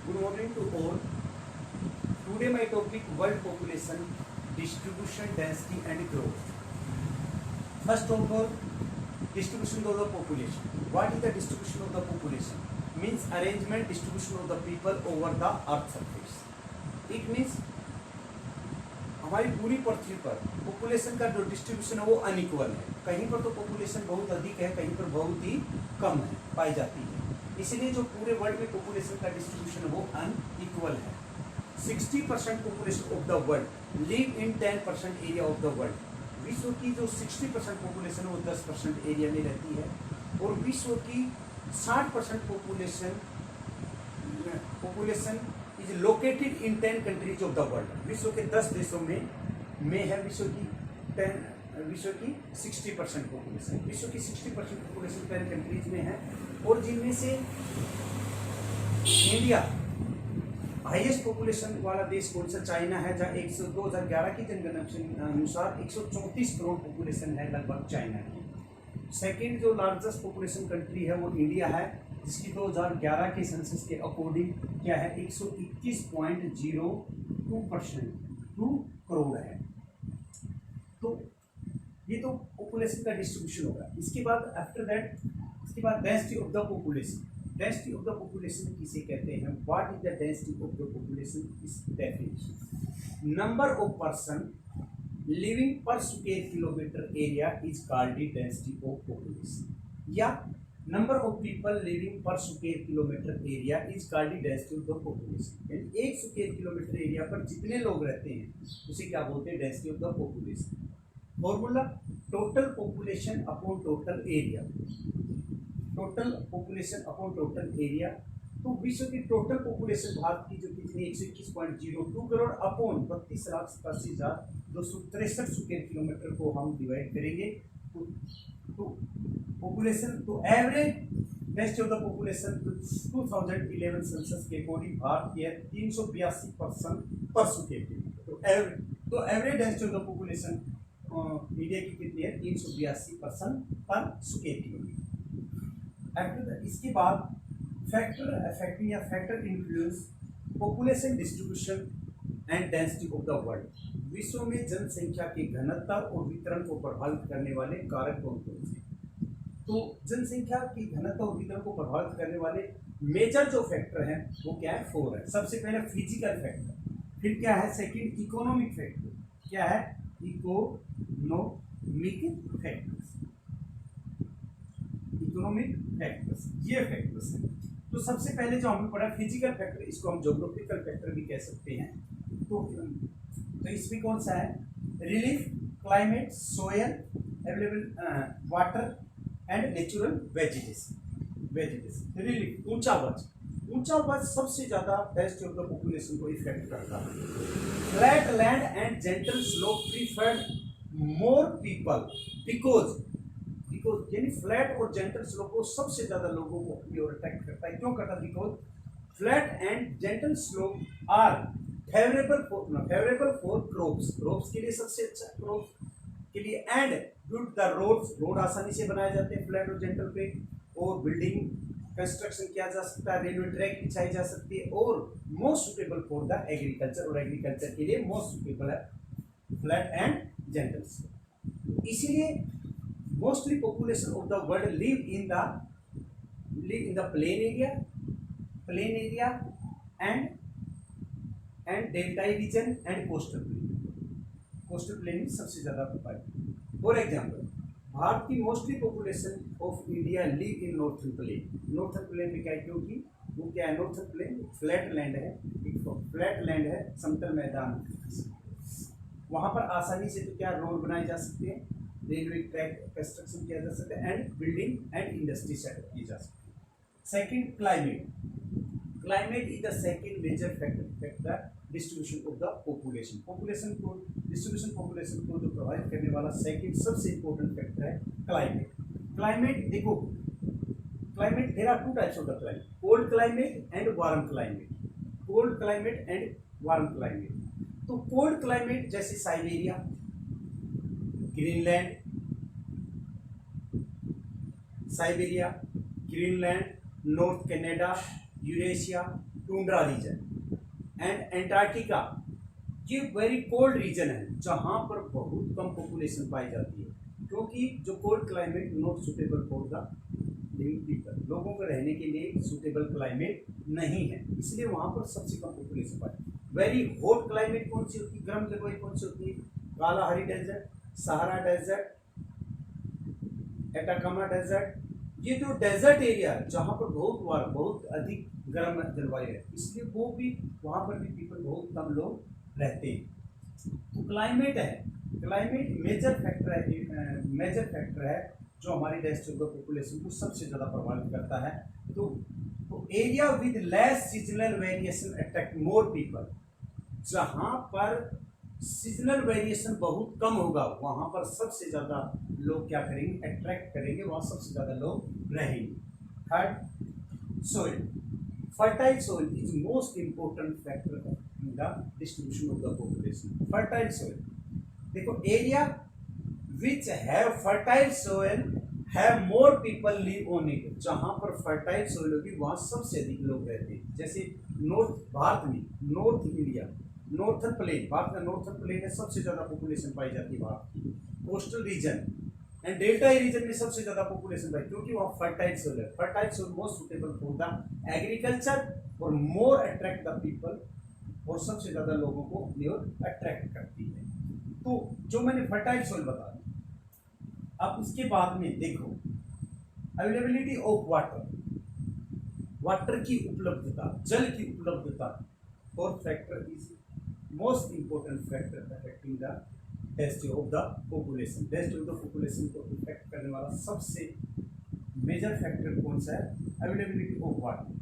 Good morning to all. Today my topic world population, distribution, density and growth. First of all, distribution of the population. What is the distribution of the population? Means arrangement, distribution of the people over the earth surface. It means हमारी पूरी पृथ्वी पर population का जो distribution है वो unequal है. कहीं पर तो पॉपुलेशन बहुत अधिक है, कहीं पर बहुत ही कम है पाई जाती है. इसलिए जो पूरे वर्ल्ड में पॉपुलेशन का डिस्ट्रीब्यूशन है वो अनइक्वल है. 60% population of the world live in 10% area of the world. विश्व की जो 60% पॉपुलेशन है वो 10% एरिया में रहती है और विश्व की 60% population is located in 10 countries of the world. विश्व के 10 देशों में है विश्व की 60% पॉपुलेशन. विश्व की 60% पॉपुलेशन 10 कंट्रीज में है और जिनमें से इंडिया हाईएस्ट पॉपुलेशन वाला देश कौन सा? चाइना है, जहाँ 2011 की जनगणना के अनुसार 134 करोड़ पॉपुलेशन है लगभग चाइना की. सेकेंड जो लार्जेस्ट पॉपुलेशन कंट्री है वो इंडिया है, जिसकी 2011 के सेंसस के अकॉर्डिंग क्या है 121.02% 2 करोड़ है. तो ये तो पॉपुलेशन का डिस्ट्रीब्यूशन होगा. इसके बाद density of the population. Density of the population किसे कहते हैं? What is the density of the population? Is definition number of person living per square kilometre area is called the density of population, या number of people living per square kilometre area is called the density of the population. यानी एक square kilometre area पर जितने लोग रहते हैं उसे क्या बोलते हैं? Density of the population. Formula total population upon total area. Total population upon total area. तो विश्व की टोटल पॉपुलेशन भारत की जो कितनी 121.02 करोड़ अपॉन 32,87,263 स्क्वायर किलोमीटर को हम डिवाइड करेंगे तो पॉपुलेशन तो average density of the population 2011 census के अकॉर्डिंग भारत की है 382% पर स्क्वायर किलोमीटर. तो average density of the population India की कितनी है? 382% पर स्क्वायर किलोमीटर. इसके बाद फैक्टर अफेक्टिंग या factor influence population distribution and density of the world. विश्व में जनसंख्या की घनत्व और वितरण को प्रभावित करने वाले कारक कौन कौन से? तो जनसंख्या की घनत्व और वितरण को प्रभावित करने वाले मेजर जो फैक्टर हैं वो क्या है? 4 है. सबसे पहले फिजिकल फैक्टर, फिर क्या है? Second economic factor. क्या है? Economic factors. इकोनॉमिक फैक्टर्स ये फैक्टर्स हैं. तो सबसे पहले जो हमने पढ़ा फिजिकल फैक्टर, इसको हम ज्योग्राफिकल फैक्टर भी कह सकते हैं. तो इसमें कौन सा है? Relief, climate, soil, available water and natural vegetation. Relief ऊंचा बर्ज सबसे ज्यादा डेंसिटी ऑफ द पॉपुलेशन को इफेक्ट करता है. Flat land and gentle slope preferred more people because यानी फ्लैट और जेंटल स्लोप को सबसे ज्यादा लोगों को अपनी ओर अट्रैक्ट करता है. क्यों करता है? Because flat and gentle slope are favourable for crops के लिए सबसे अच्छा क्रॉप्स के लिए. एंड गुड द रोड आसानी से बनाए जाते हैं फ्लैट और जेंटल पे, और बिल्डिंग कंस्ट्रक्शन किया जा सकता है, रेलवे ट्रैक बिछाई जा सकती है, और most suitable for the agriculture, और एग्रीकल्चर के लिए मोस्ट सुटेबल है फ्लैट एंड जेंटल स्लोप. इसीलिए mostly population of the world live in the plain area and delta region and coastal plain में सबसे ज्यादा पाई. फॉर एग्जाम्पल भारत की mostly population of India live in northern plain. Northern plain में क्या है? क्योंकि वो क्या है? नॉर्थन प्लेन फ्लैट लैंड है, समतल मैदान. वहां पर आसानी से तो क्या रोड बनाए जा सकते हैं, रेलवे ट्रैक कंस्ट्रक्शन किया जा सकता है, and building and industry setup की जा सकती है. Second climate is the second major factor distribution of the population. Population को जो प्रभावित करने वाला सेकंड सबसे इंपॉर्टेंट फैक्टर है क्लाइमेट. देखो climate there are 2 types of the climate, cold climate and warm climate. तो कोल्ड क्लाइमेट जैसे Siberia, Greenland, North Canada, Eurasia, tundra region and Antarctica, ये वेरी कोल्ड रीजन है जहाँ पर बहुत कम पॉपुलेशन पाई जाती है, क्योंकि जो cold climate not suitable for the living people, लोगों को रहने के लिए सुटेबल क्लाइमेट नहीं है, इसलिए वहाँ पर सबसे कम पॉपुलेशन पाई। वेरी हॉट क्लाइमेट कौन सी होती है, गर्म जलवायु कौन सी होती है, Kalahari desert, Sahara desert, Atacama desert, ये जो डेजर्ट एरिया जहाँ पर बहुत अधिक गर्म जलवायु है, इसलिए वो भी वहाँ पर भी पीपल बहुत कम लोग रहते हैं। तो क्लाइमेट है, क्लाइमेट मेजर फैक्टर है जो हमारी डेस्टिनेशन पॉपुलेशन को सबसे ज़्यादा प्रभावित करता है। तो area with less seasonal variation attract more people, जहाँ पर सीजनल वेरिएशन बहुत कम होगा वहाँ पर सबसे ज़्यादा लोग क्या करेंगे, अट्रैक्ट करेंगे, वहाँ सबसे ज़्यादा लोग रहेंगे। Third, soil, fertile soil is most important factor in the distribution of the population. Fertile soil, देखो area which have fertile soil have more people live on it, जहाँ पर फर्टाइल सोइल होगी वहाँ सबसे अधिक लोग रहते हैं। जैसे भारत में North India, northern plain, Bharat का नॉर्थन प्लेन है, सबसे ज़्यादा पॉपुलेशन पाई जाती है भारत की। Coastal region and delta region में सबसे ज़्यादा पॉपुलेशन पाई, क्योंकि वहाँ फर्टाइल सोइल है। Fertile soil most suitable for the agriculture और मोर अट्रैक्ट द पीपल, और सबसे ज़्यादा लोगों को अपनी ओर अट्रैक्ट करती है। तो जो मैंने फर्टाइल सोइल बता दी, अब इसके बाद में देखो अवेलेबिलिटी ऑफ वाटर, वाटर की उपलब्धता, जल की उपलब्धता, fourth factor is most important factor affecting the density of the population. Density of the population को इफेक्ट करने वाला सबसे मेजर फैक्टर कौन सा है, availability of water.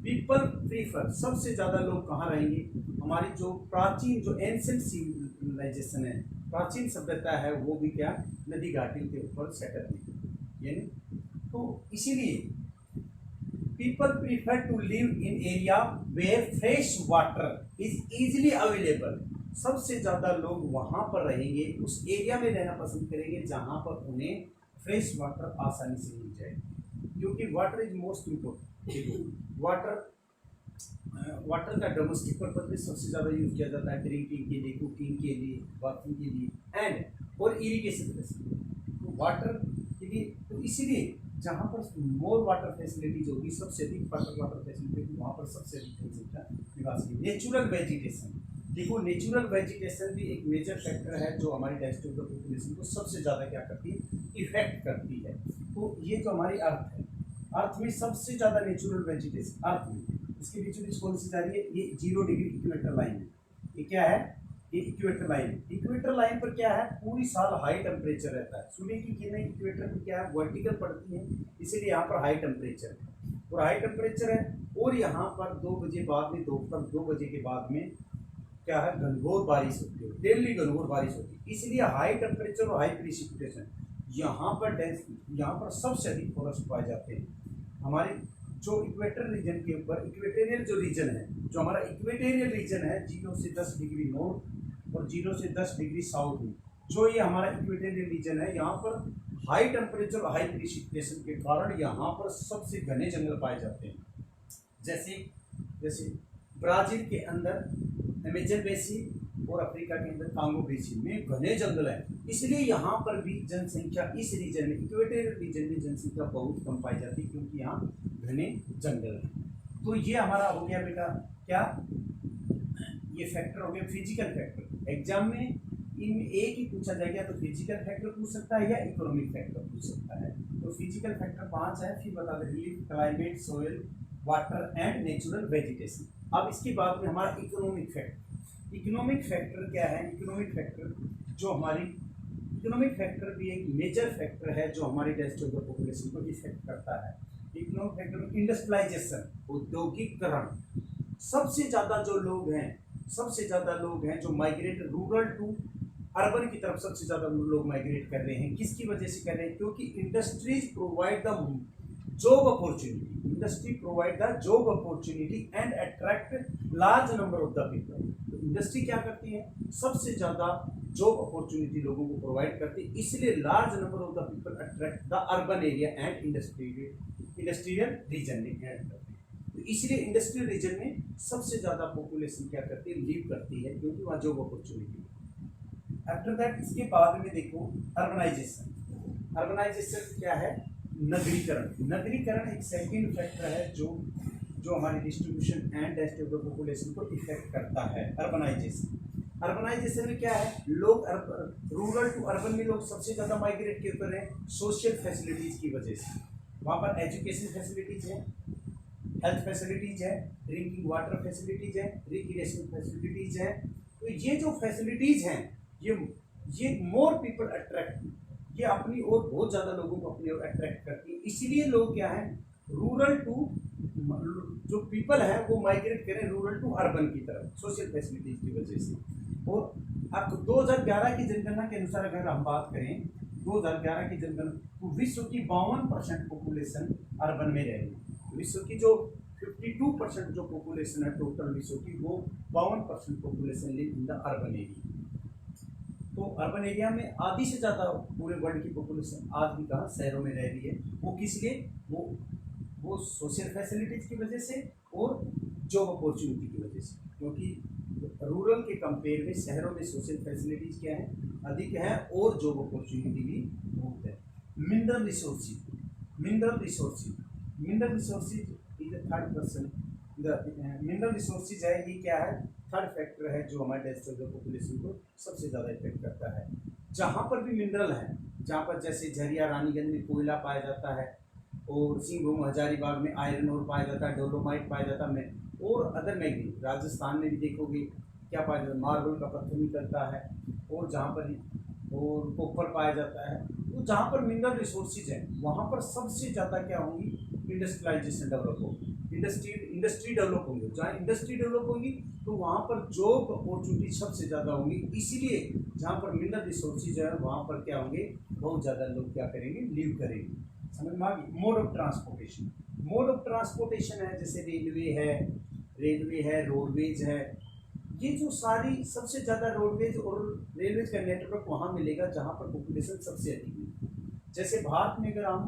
People prefer, सबसे ज़्यादा लोग कहाँ रहेंगे, हमारी जो प्राचीन जो एंशिएंट सिविलाइजेशन है, प्राचीन सभ्यता है, वो भी क्या नदी घाटी के ऊपर सेटल है, यानी तो इसीलिए people prefer to live in area where fresh water is easily available. सबसे ज़्यादा लोग वहाँ पर रहेंगे, उस एरिया में रहना पसंद करेंगे जहाँ पर उन्हें फ्रेश वाटर आसानी से मिल जाए, क्योंकि water is most important. Water का डोमेस्टिक पर्पज में सबसे ज़्यादा यूज किया जाता है, ड्रिंकिंग के लिए, कुकिंग के लिए, बाथिंग के लिए एंड और इरिगेशन फैसिलिटी, तो वाटर के लिए। तो इसीलिए जहाँ पर मोर वाटर फैसिलिटीज होगी, सबसे अधिक वाटर फैसिलिटी होगी, वहाँ पर सबसे अधिक जनसंख्या निवास की। नेचुरल वेजिटेशन, देखो नेचुरल वेजिटेशन भी एक मेजर फैक्टर है जो हमारी डेंसिटी ऑफ द पॉपुलेशन को सबसे ज़्यादा क्या करती है, इफेक्ट करती है। तो ये जो हमारी अर्थ है, अर्थ में सबसे ज़्यादा नेचुरल वेजिटेशन अर्थ में, इसके बीचों बीच कौन सी जा रही है, ये 0 डिग्री इक्वेटर लाइन है। ये क्या है, ये इक्वेटर लाइन। इक्वेटर लाइन पर क्या है, पूरी साल हाई टेम्परेचर रहता है, सूर्य की किरणें इक्वेटर पर क्या है, वर्टिकल पड़ती हैं, इसीलिए यहाँ पर हाई टेम्परेचर है, और हाई टेम्परेचर है। और यहाँ पर 2 बजे बाद में, दोपहर 2 बजे के बाद में क्या है, घनघोर बारिश होती है, डेली घनघोर बारिश होती है, इसलिए हाई टेम्परेचर और हाई प्रिसिपिटेशन। यहाँ पर सबसे अधिक फॉरेस्ट पाए जाते हैं। हमारे जो इक्वेटर रीजन के ऊपर, इक्वेटेरियल जो रीजन है, जो हमारा इक्वेटेरियल रीजन है 0 से 10 डिग्री नॉर्थ और 0 से 10 डिग्री साउथ में, जो ये हमारा इक्वेटेरियल रीजन है, यहाँ पर हाई टेम्परेचर और हाई प्रिसिपिटेशन के कारण यहाँ पर सबसे घने जंगल पाए जाते हैं। जैसे ब्राज़ील के अंदर अमेजन बेसिन और अफ्रीका के अंदर कांगो बेसिन में घने जंगल है, इसलिए यहाँ पर भी जनसंख्या इस रीजन में, इक्वेटोरियल रीजन में जनसंख्या बहुत कम पाई जाती है, क्योंकि यहाँ घने जंगल है। तो ये हमारा हो गया बेटा क्या, ये फैक्टर हो गया फिजिकल फैक्टर। एग्जाम में इनमें एक ही पूछा जाएगा, तो फिजिकल फैक्टर पूछ सकता है या इकोनॉमिक फैक्टर पूछ सकता है। तो फिजिकल फैक्टर 5 है, फिर बता दें relief, climate, soil, water and natural vegetation. अब इसके बाद में हमारा इकोनॉमिक फैक्टर। इकोनॉमिक फैक्टर क्या है, इकोनॉमिक फैक्टर जो हमारी, इकोनॉमिक फैक्टर भी एक मेजर फैक्टर है जो हमारी डेंसिटी ऑफ द पॉपुलेशन को इफेक्ट करता है। इकोनॉमिक फैक्टर में इंडस्ट्रियलाइजेशन, औद्योगिकरण, सबसे ज़्यादा लोग हैं जो माइग्रेट रूरल टू अर्बन की तरफ सबसे ज़्यादा लोग माइग्रेट कर रहे हैं। किसकी वजह से कर रहे हैं, क्योंकि industries provide the job opportunity, industry provide the job opportunity and attract large number of the people. तो इंडस्ट्री क्या करती है, सबसे ज़्यादा जॉब अपॉर्चुनिटी लोगों को प्रोवाइड करती है, इसलिए large number of the people attract the urban area and industrial region में ऐड करते हैं। तो इसलिए इंडस्ट्रियल रीजन में सबसे ज़्यादा पॉपुलेशन क्या करती है, लीव करती है, क्योंकि वहाँ जॉब अपॉर्चुनिटी है। आफ्टर दैट इसके बाद में देखो अर्बनाइजेशन। अर्बनाइजेशन क्या है, नगरीकरण। नगरीकरण एक सेकेंड फैक्टर है जो जो हमारी distribution and density of the population को इफेक्ट करता है। अर्बनाइजेशन, अर्बनाइजेशन में क्या है, लोग रूरल टू अर्बन में लोग सबसे ज़्यादा माइग्रेट क्यों कर रहे हैं, सोशल फैसिलिटीज़ की वजह से। वहाँ पर एजुकेशन फैसिलिटीज़ है, हेल्थ फैसिलिटीज़ है, ड्रिंकिंग वाटर फैसिलिटीज़ है, रिक्रिएशन फैसिलिटीज़ है। तो ये जो फैसिलिटीज़ हैं ये मोर पीपल अट्रैक्ट, ये अपनी ओर बहुत ज़्यादा लोगों को अपनी ओर अट्रैक्ट करती है। इसीलिए लोग क्या है, रूरल टू जो पीपल है वो माइग्रेट करें रूरल टू अर्बन की तरफ सोशल फैसिलिटीज की वजह से। और अब 2011 की जनगणना के अनुसार अगर हम बात करें, 2011 की जनगणना, तो विश्व की 52% पॉपुलेशन अर्बन में रह रही है। विश्व की जो 52% जो पॉपुलेशन है टोटल विश्व की, वो 52% population live in the urban area. तो अर्बन एरिया में आधी से ज़्यादा पूरे वर्ल्ड की पॉपुलेशन आज भी कहाँ, शहरों में रह रही है। वो किस लिए, वो सोशल फैसिलिटीज़ की वजह से और जॉब अपॉर्चुनिटी की वजह से, क्योंकि रूरल के कंपेयर में शहरों में सोशल फैसिलिटीज़ क्या है, अधिक है, और जॉब अपॉर्चुनिटी भी बहुत है। Mineral resources, mineral resources, mineral resources is the third person. Mineral resources है, ये क्या है, थर्ड फैक्टर है जो हमारे डेंसिटी ऑफ पॉपुलेशन को सबसे ज़्यादा इफेक्ट करता है। जहाँ पर भी मिनरल है, जहाँ पर जैसे झरिया रानीगंज में कोयला पाया जाता है, और सिंहभूम हजारीबाग में आयरन और पाया जाता है, डोलोमाइट पाया जाता है, और अदर मैग्नीज, राजस्थान में भी देखोगे क्या पाया जाता है, मार्बल का पत्थर निकलता है, और जहाँ पर और कॉपर पाया जाता है। तो जहाँ पर मिनरल रिसोर्सेज हैं वहाँ पर सबसे ज़्यादा क्या होंगी, इंडस्ट्रियलाइजेशन डेवलप होगी, इंडस्ट्री डेवलप होंगी। जहाँ इंडस्ट्री डेवलप होगी तो वहाँ पर जॉब अपॉर्चुनिटी सबसे ज़्यादा होंगी। इसीलिए जहाँ पर मिनरल रिसोर्सेज है वहाँ पर क्या होंगे, बहुत ज़्यादा लोग क्या करेंगे, लीव करेंगे। समझ में आ गई। Mode of transportation, mode of transportation है जैसे रेलवे है, रोडवेज है। ये जो सारी सबसे ज़्यादा रोडवेज और रेलवेज का नेटवर्क वहाँ मिलेगा जहाँ पर पॉपुलेशन सबसे अधिक है। जैसे भारत में अगर हम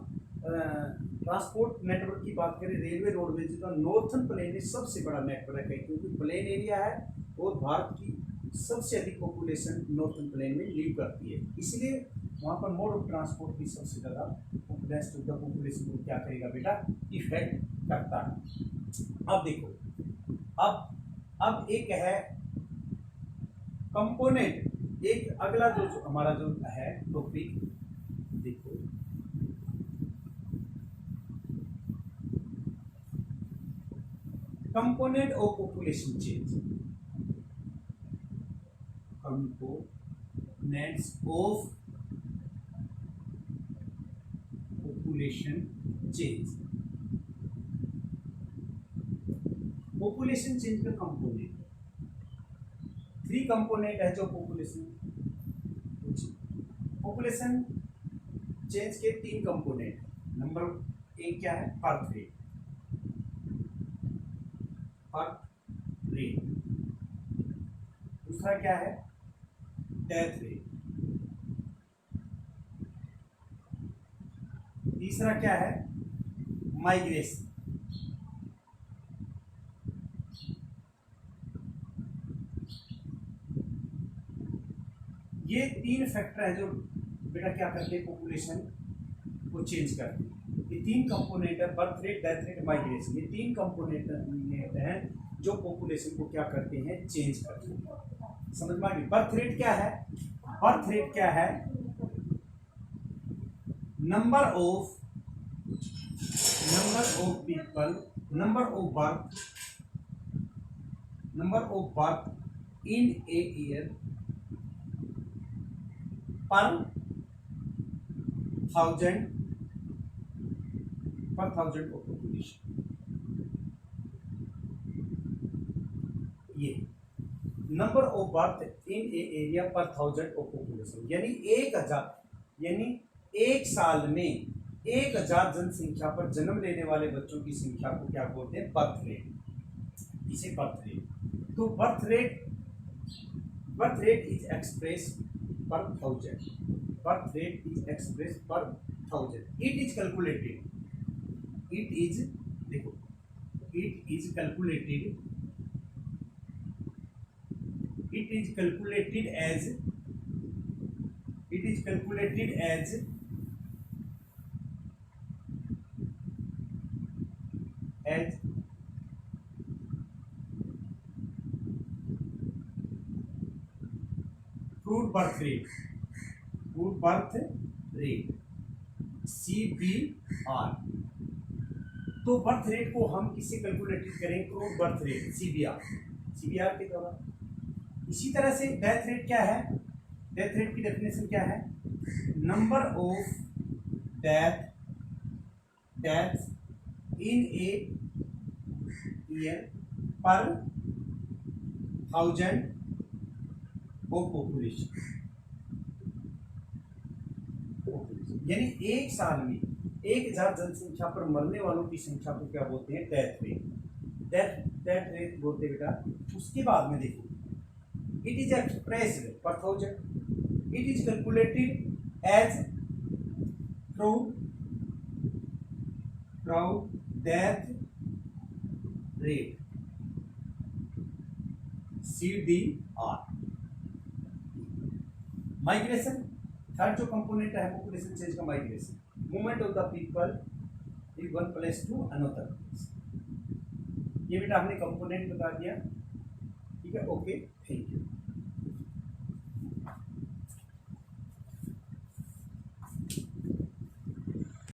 ट्रांसपोर्ट नेटवर्क की बात करें, रेलवे रोडवेज का नॉर्थन प्लेन में सबसे बड़ा नेटवर्क है, क्योंकि प्लेन एरिया है और भारत की सबसे अधिक पॉपुलेशन नॉर्थन प्लेन में लीव करती है। इसलिए वहाँ पर मोड ऑफ ट्रांसपोर्ट भी सबसे ज़्यादा रेस्ट ऑफ द पॉपुलेशन को क्या करेगा बेटा, इफेक्ट करता है। अब देखो, अब एक है कंपोनेंट, एक अगला जो हमारा जो है टॉपिक, देखो component of population change, components of population change. Population change का कंपोनेंट 3 कंपोनेंट है जो पॉपुलेशन चेंज के 3 कंपोनेंट। नंबर 1 क्या है, बर्थ रेट, दूसरा क्या है, डेथ रेट, तीसरा क्या है, माइग्रेशन। ये 3 फैक्टर है जो बेटा क्या करते हैं, पॉपुलेशन को चेंज करते हैं। ये 3 कंपोनेंट है, birth rate, death rate, migration. ये 3 कंपोनेंट हैं जो पॉपुलेशन को क्या करते हैं, चेंज करते हैं। समझ में आ गई। बर्थ रेट क्या है, बर्थ रेट क्या है, number of people, number of birth in a year पर थाउजेंड ऑफ पॉपुलेशन। ये number of birth in A area पर 1000 ऑफ पॉपुलेशन, यानी 1000, यानी एक साल में 1000 जनसंख्या पर जन्म लेने वाले बच्चों की संख्या को क्या बोलते हैं, बर्थ रेट। इसे बर्थ रेट। तो बर्थ रेट इज एक्सप्रेस पर 1000, बर्थ रेट इज एक्सप्रेस पर 1000। It is calculated, it is, देखो it is calculated as crude birth rate CBR। तो बर्थ रेट को हम किससे कैलकुलेट करें? क्रूड बर्थ रेट सीबीआर के द्वारा। इसी तरह से डेथ रेट क्या है? डेथ रेट की डेफिनेशन क्या है? Number of death in a year पर 1000 ऑफ पॉपुलेशन। यानी एक साल में 1000 जनसंख्या पर मरने वालों की संख्या को क्या बोलते हैं? Death rate. डेथ रेट बोलते बेटा। उसके बाद में देखो, it is expressed per 1000, it is calculated as crude death rate CDR। Migration, third जो कंपोनेंट है पॉपुलेशन चेंज का migration, movement of the people in one place to another place. ये बेटा हमने कंपोनेंट बता दिया, ठीक है। Okay, thank you.